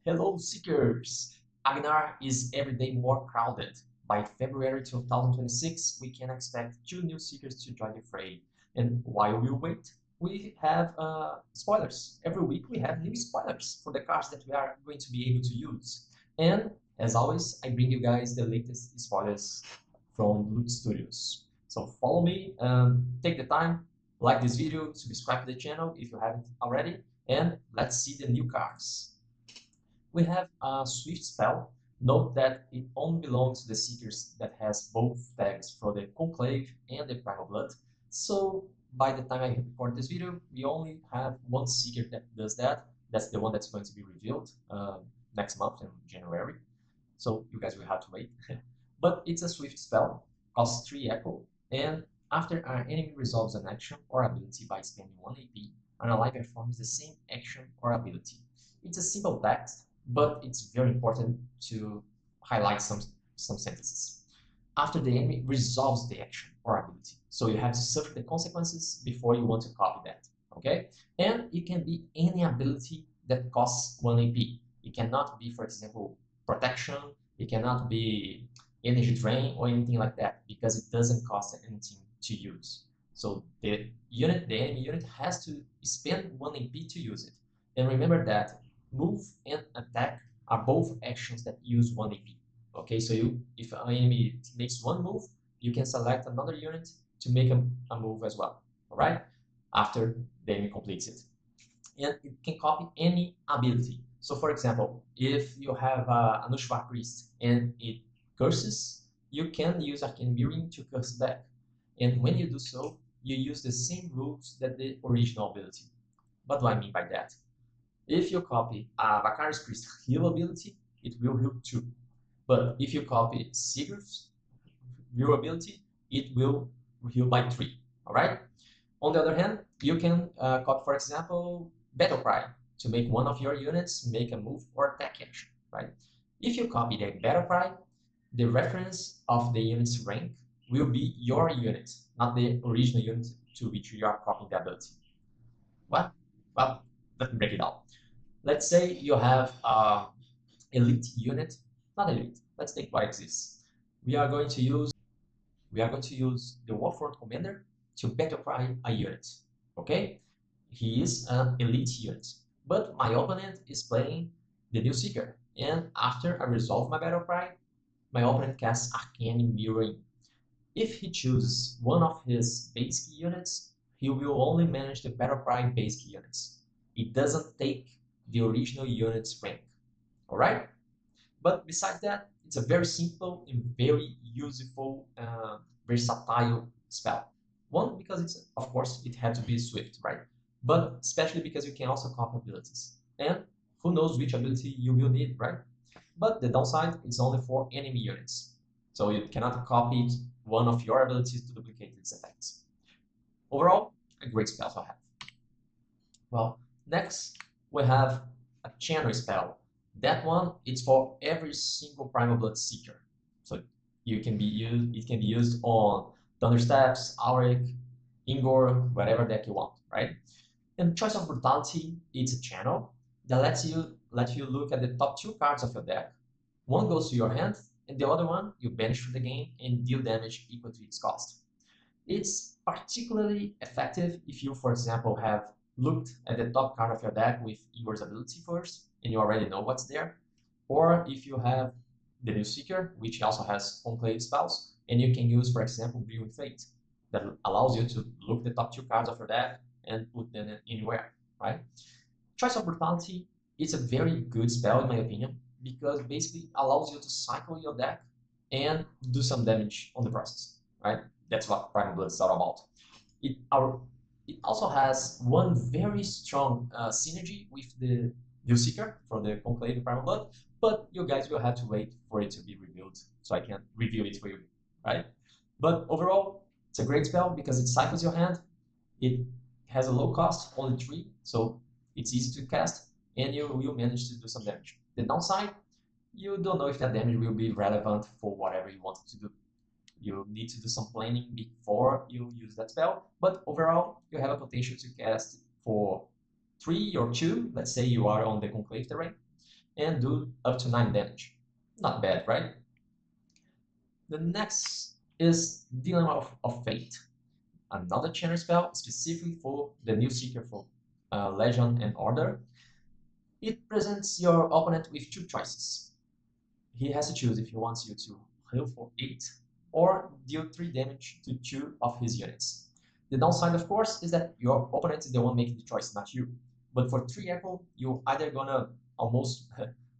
Hello, Seekers! Agnar is every day more crowded. By February 2026, we can expect 2 new Seekers to join the fray. And while we wait, we have spoilers. Every week we have new spoilers for the cars that we are going to be able to use. And as always, I bring you guys the latest spoilers from Loot Studios. So follow me, take the time, like this video, subscribe to the channel if you haven't already, and let's see the new cars. We have a Swift spell. Note that it only belongs to the Seekers that has both tags for the Conclave and the Primal Blood. So by the time I record this video, we only have one Seeker that does that. That's the one that's going to be revealed next month in January. So you guys will have to wait. But it's a Swift spell, costs 3 Echo, and after an enemy resolves an action or ability by spending 1 AP, an ally performs the same action or ability. It's a simple text, but it's very important to highlight some sentences. After the enemy resolves the action or ability. So you have to suffer the consequences before you want to copy that, okay? And it can be any ability that costs 1 AP. It cannot be, for example, protection. It cannot be energy drain or anything like that because it doesn't cost anything to use. So the enemy unit has to spend 1 AP to use it. And remember that move and attack are both actions that use 1 AP. Okay, so if an enemy makes one move, you can select another unit to make a move as well. All right, after the enemy completes it, and it can copy any ability. So, for example, if you have a Anushvar Priest and it curses, you can use Arcane Mirroring to curse back. And when you do so, you use the same rules that the original ability. What do I mean by that? If you copy a Vakari's Priest heal ability, it will heal 2. But if you copy Sigurd's heal ability, it will heal by 3. All right? On the other hand, you can copy, for example, Battle Cry to make one of your units make a move or attack action, right? If you copy the Battle Cry, the reference of the unit's rank will be your unit, not the original unit to which you are copying the ability. What? Well, let me break it down. Let's say you have an elite unit, not elite. Let's take what exists. We are going to use the Warfront Commander to battle cry a unit. Okay, he is an elite unit, but my opponent is playing the new Seeker, and after I resolve my battle cry, my opponent casts Arcane Mirroring. If he chooses one of his basic units, he will only manage the battle cry basic units. It doesn't take the original unit's rank. All right? But besides that, it's a very simple and very useful, versatile spell. One, because it's, of course, it had to be swift, right? But especially because you can also copy abilities. And who knows which ability you will need, right? But the downside is only for enemy units. So you cannot copy one of your abilities to duplicate its effects. Overall, a great spell to have. Well, next we have a channel spell. That one is for every single Primal Blood Seeker. So it can be used on Thundersteps, Auric, Ingor, whatever deck you want, right? And Choice of Brutality, it's a channel that lets you look at the top 2 cards of your deck. One goes to your hand, and the other one you banish from the game and deal damage equal to its cost. It's particularly effective if you, for example, have looked at the top card of your deck with Igor's ability first, and you already know what's there, or if you have the new Seeker, which also has Conclave spells, and you can use, for example, Brewing Fate, that allows you to look the top 2 cards of your deck and put them anywhere, right? Choice of Brutality is a very good spell, in my opinion, because basically allows you to cycle your deck and do some damage on the process, right? That's what Primal Blood is all about. It also has one very strong synergy with the New Seeker from the Conclave Primal Blood, but you guys will have to wait for it to be revealed, so I can review it for you, right? But overall, it's a great spell because it cycles your hand, it has a low cost, only 3, so it's easy to cast, and you will manage to do some damage. The downside, you don't know if that damage will be relevant for whatever you want to do. You need to do some planning before you use that spell, but overall, you have a potential to cast for 3 or 2. Let's say you are on the Conclave terrain, and do up to 9 damage. Not bad, right? The next is Dilemma of Fate, another channel spell specifically for the new Seeker for Legion and Order. It presents your opponent with two choices. He has to choose if he wants you to heal for 8 or deal 3 damage to 2 of his units. The downside, of course, is that your opponent is the one making the choice, not you. But for 3 echo, you're either gonna almost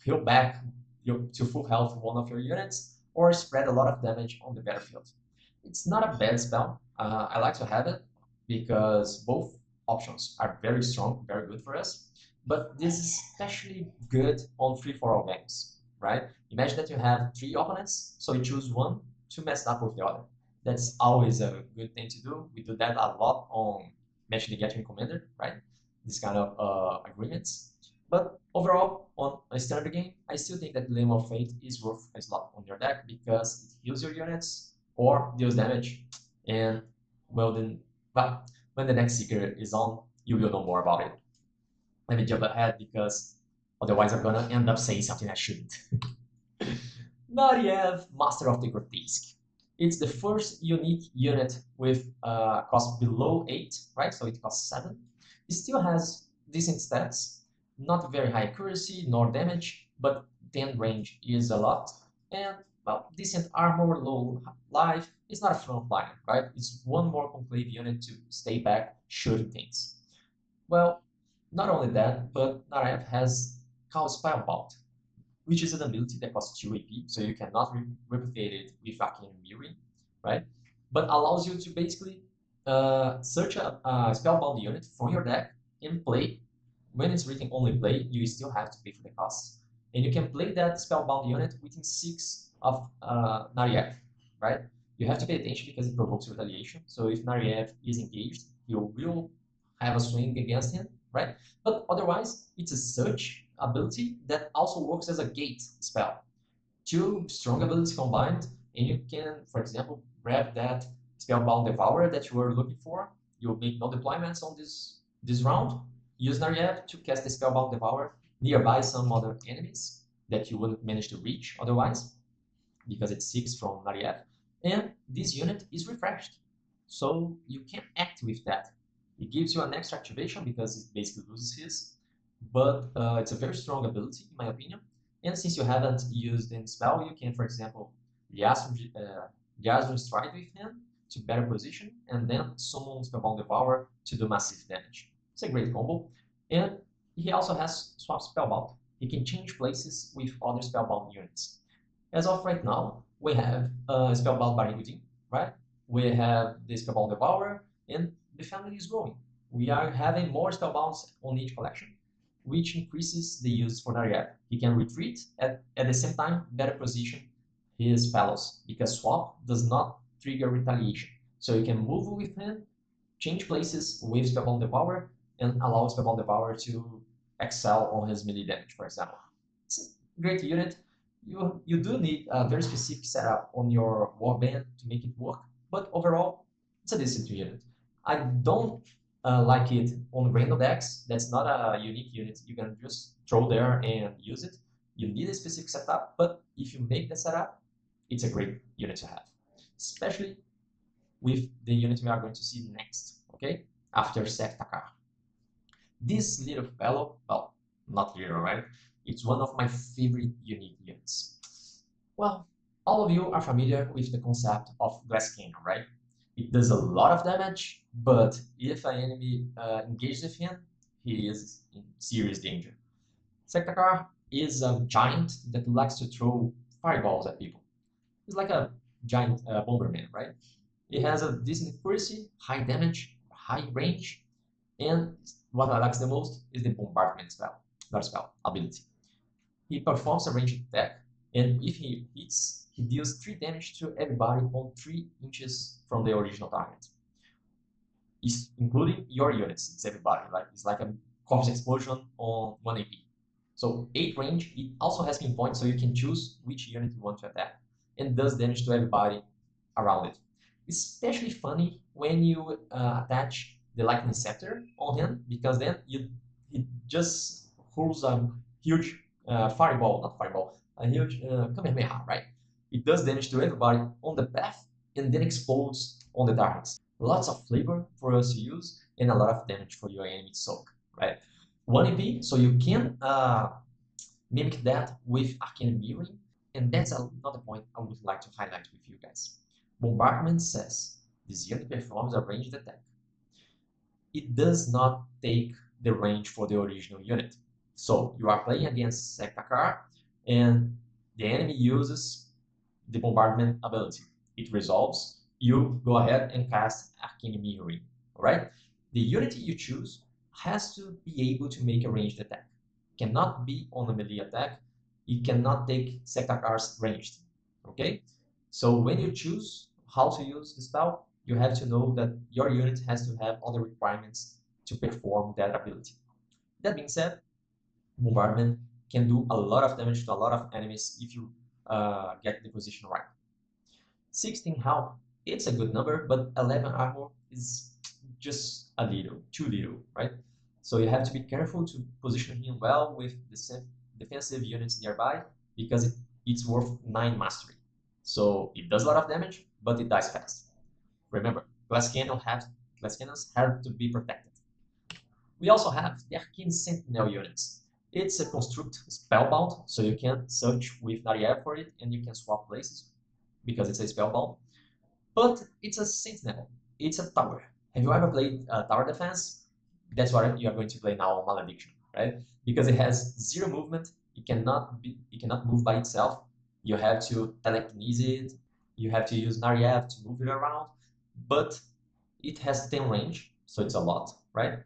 heal back to full health one of your units or spread a lot of damage on the battlefield. It's not a bad spell. I like to have it because both options are very strong, very good for us. But this is especially good on free-for-all games, right? Imagine that you have 3 opponents, so you choose one to mess up with the other. That's always a good thing to do. We do that a lot on Match the Gathering Commander, right? This kind of agreements. But overall, on a standard game, I still think that Dilemma of Fate is worth a slot on your deck because it heals your units or deals damage. And well, then, well, when the next Seeker is on, you will know more about it. Let me jump ahead because otherwise I'm gonna end up saying something I shouldn't. Nariev, Master of the Grotesque. It's the first unique unit with cost below 8, right? So it costs 7. It still has decent stats, not very high accuracy nor damage, but 10 range is a lot. And, well, decent armor, low life. It's not a front line, right? It's one more conclave unit to stay back shooting things. Well, not only that, but Nariev has Chaos Spellbound, which is an ability that costs 2 AP, so you cannot replicate it with Arcane Mirroring, right? But allows you to basically search a spellbound unit from your deck and play. When it's written only play, you still have to pay for the costs. And you can play that spellbound unit within 6 of Nariev, right? You have to pay attention because it provokes retaliation. So if Nariev is engaged, you will have a swing against him, right? But otherwise, it's a search ability that also works as a gate spell. 2 strong abilities combined, and you can, for example, grab that Spellbound Devourer that you were looking for. You'll make no deployments on this round. Use Nariev to cast the Spellbound Devourer nearby some other enemies that you wouldn't manage to reach otherwise, because it's 6 from Nariev. And this unit is refreshed, so you can act with that. It gives you an extra activation because it basically loses his, but it's a very strong ability, in my opinion. And since you haven't used any spell, you can, for example, Yasmin Stride with him to better position, and then summon Spellbound Devour to do massive damage. It's a great combo. And he also has Swap Spellbound. He can change places with other Spellbound units. As of right now, we have Spellbound Barigudim, right? We have the Spellbound Devourer, and the family is growing. We are having more Spellbounds on each collection, which increases the use for Nariev. He can retreat at the same time better position his fellows because swap does not trigger retaliation. So you can move with him, change places with Spellbound Devourer, and allow Spellbound Devourer to excel on his melee damage, for example. It's a great unit. You do need a very specific setup on your warband to make it work, but overall, it's a decent unit. I don't like it on random decks. That's not a unique unit. You can just throw there and use it. You need a specific setup, but if you make the setup, it's a great unit to have, especially with the unit we are going to see next, okay? After Sektakar. This little fellow, well, not little, right? It's one of my favorite unique units. Well, all of you are familiar with the concept of Glass Cannon, right? It does a lot of damage, but if an enemy engages with him, he is in serious danger. Sektakar is a giant that likes to throw fireballs at people. He's like a giant bomberman, right? It has a decent accuracy, high damage, high range, and what I like the most is the bombardment spell, not spell, ability. He performs a ranged attack, and if he hits, he deals 3 damage to everybody on 3 inches from the original target. It's including your units, it's everybody, right? It's like a corpse explosion on 1 AP. So 8 range, it also has pinpoint, so you can choose which unit you want to attack, and does damage to everybody around it. Especially funny when you attach the lightning scepter on him, because then he just hurls a huge fireball, not fireball, a huge Kamehameha, right? It does damage to everybody on the path and then explodes on the targets. Lots of flavor for us to use and a lot of damage for your enemy to soak, right? 1 EP, so you can mimic that with arcane mirroring, and that's another point I would like to highlight with you guys. Bombardment says this unit performs a ranged attack. It does not take the range for the original unit. So you are playing against Sektakar, and the enemy uses the bombardment ability. It resolves. You go ahead and cast Arcane Mirroring. All right? The unit you choose has to be able to make a ranged attack. It cannot be on a melee attack. It cannot take Sektakar's ranged. Okay? So when you choose how to use the spell, you have to know that your unit has to have all the requirements to perform that ability. That being said, bombardment can do a lot of damage to a lot of enemies if you get the position right. 16 health, it's a good number, but 11 armor is just a little, too little, right? So you have to be careful to position him well with the defensive units nearby because it's worth 9 mastery. So it does a lot of damage, but it dies fast. Remember, glass cannons have to be protected. We also have the Arcane Sentinel units. It's a construct spellbound, so you can search with Nariel for it and you can swap places because it's a spellbound. But it's a sentinel. It's a tower. Have you ever played tower defense? That's what you are going to play now on malediction, right? Because it has 0 movement. It cannot move by itself. You have to telekinesis it. You have to use Nariev to move it around. But it has 10 range, so it's a lot, right?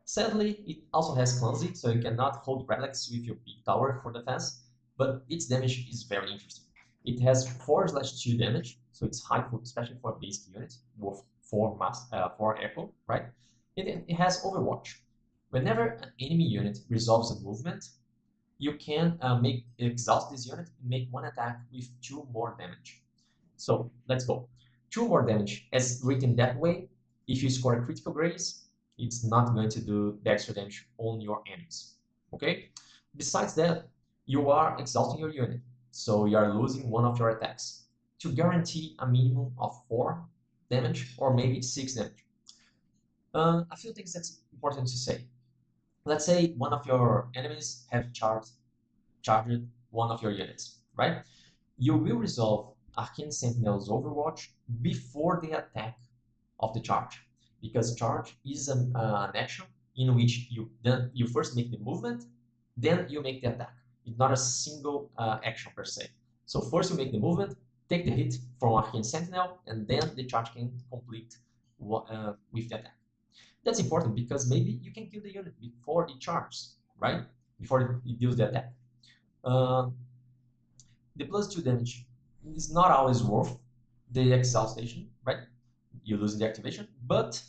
Sadly, it also has clumsy, so you cannot hold relics with your big tower for defense, but its damage is very interesting. It has 4/2 damage, so it's high, for, especially for a basic unit with 4 echo, right? It has Overwatch. Whenever an enemy unit resolves a movement, you can exhaust this unit and make 1 attack with 2 more damage. So let's go. 2 more damage, as written that way, if you score a critical grace, it's not going to do the extra damage on your enemies, okay? Besides that, you are exhausting your unit, so you are losing 1 of your attacks to guarantee a minimum of 4 damage or maybe 6 damage. A few things that's important to say. Let's say one of your enemies have charged 1 of your units, right? You will resolve Arcane Sentinel's Overwatch before the attack of the charge, because charge is an action in which you first make the movement, then you make the attack. It's not a single action per se. So first you make the movement, take the hit from Arcane Sentinel, and then the charge can complete with the attack. That's important because maybe you can kill the unit before it charges, right? Before it deals the attack. The +2 damage is not always worth the exhaustion, right? You lose the activation, but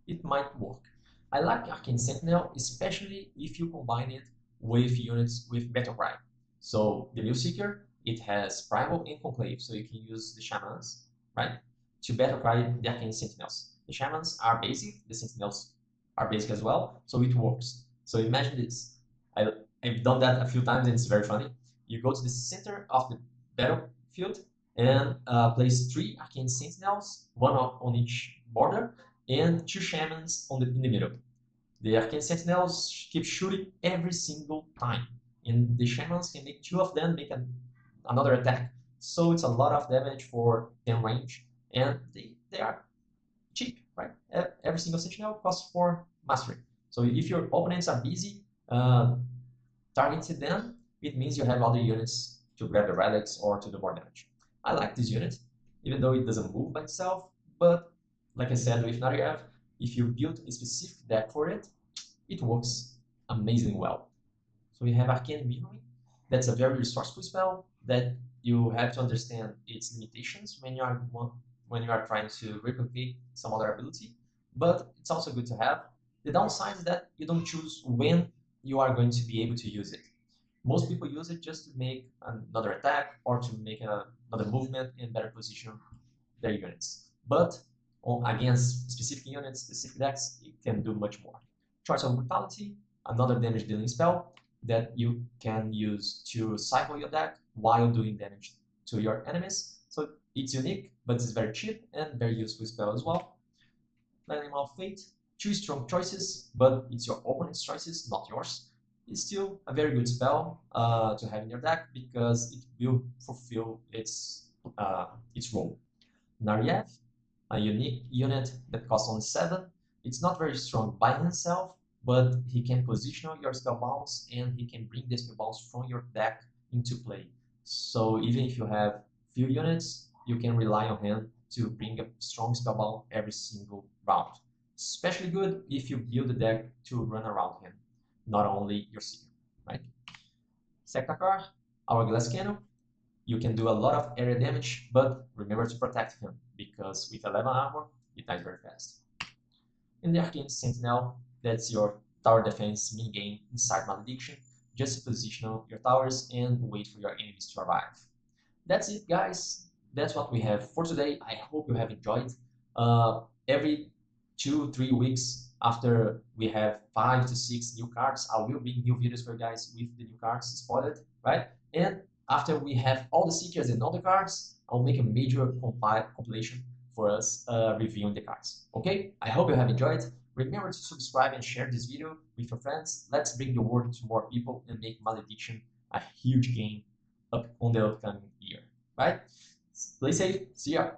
it might work. I like Arcane Sentinel, especially if you combine it with units with Battle Cry. So the New Seeker, it has Primal and Conclave, so you can use the Shamans, right, to Battle Cry the Arcane Sentinels. The Shamans are basic, the Sentinels are basic as well, so it works. So imagine this. I've done that a few times and it's very funny. You go to the center of the battlefield and place 3 Arcane Sentinels, 1 on each border, and 2 Shamans in the middle. The Arcane Sentinels keep shooting every single time, and the Shamans can make 2 of them make another attack. So it's a lot of damage for 10 range, and they are cheap, right? Every single Sentinel costs 4 mastery. So if your opponents are busy targeting them, it means you have other units to grab the relics or to do more damage. I like this unit, even though it doesn't move by itself, but like I said with Nariev, if you build a specific deck for it, it works amazingly well. So we have Arcane Mirroring. That's a very resourceful spell that you have to understand its limitations when you are trying to replicate some other ability, but it's also good to have. The downside is that you don't choose when you are going to be able to use it. Most people use it just to make another attack or to make another movement and better position their units. But against specific units, specific decks, it can do much more. Choice of Brutality, another damage dealing spell. that you can use to cycle your deck while doing damage to your enemies. So it's unique, but it's very cheap and very useful spell as well. Animal of Fate, two strong choices, but it's your opponent's choices, not yours. It's still a very good spell to have in your deck because it will fulfill its role. Nariev, a unique unit that costs only 7. It's not very strong by himself, but he can position your spell bounce and he can bring the spell bounce from your deck into play. So even if you have few units, you can rely on him to bring a strong spell bounce every single round. Especially good if you build the deck to run around him, not only your seeker, right? Second Hourglass Cannon, you can do a lot of area damage, but remember to protect him, because with 11 armor, it dies very fast. In the Arcane Sentinel, that's your tower defense mini-game inside Malediction, just to position your towers and wait for your enemies to arrive. That's it, guys. That's what we have for today. I hope you have enjoyed. Every 2-3 weeks after we have 5 to 6 new cards, I will bring new videos for you guys with the new cards spoiled, right? And after we have all the secrets and all the cards, I'll make a major compilation for us reviewing the cards. Okay? I hope you have enjoyed. Remember to subscribe and share this video with your friends. Let's bring the word to more people and make Malediction a huge game up on the upcoming year. Right? Play safe. See ya.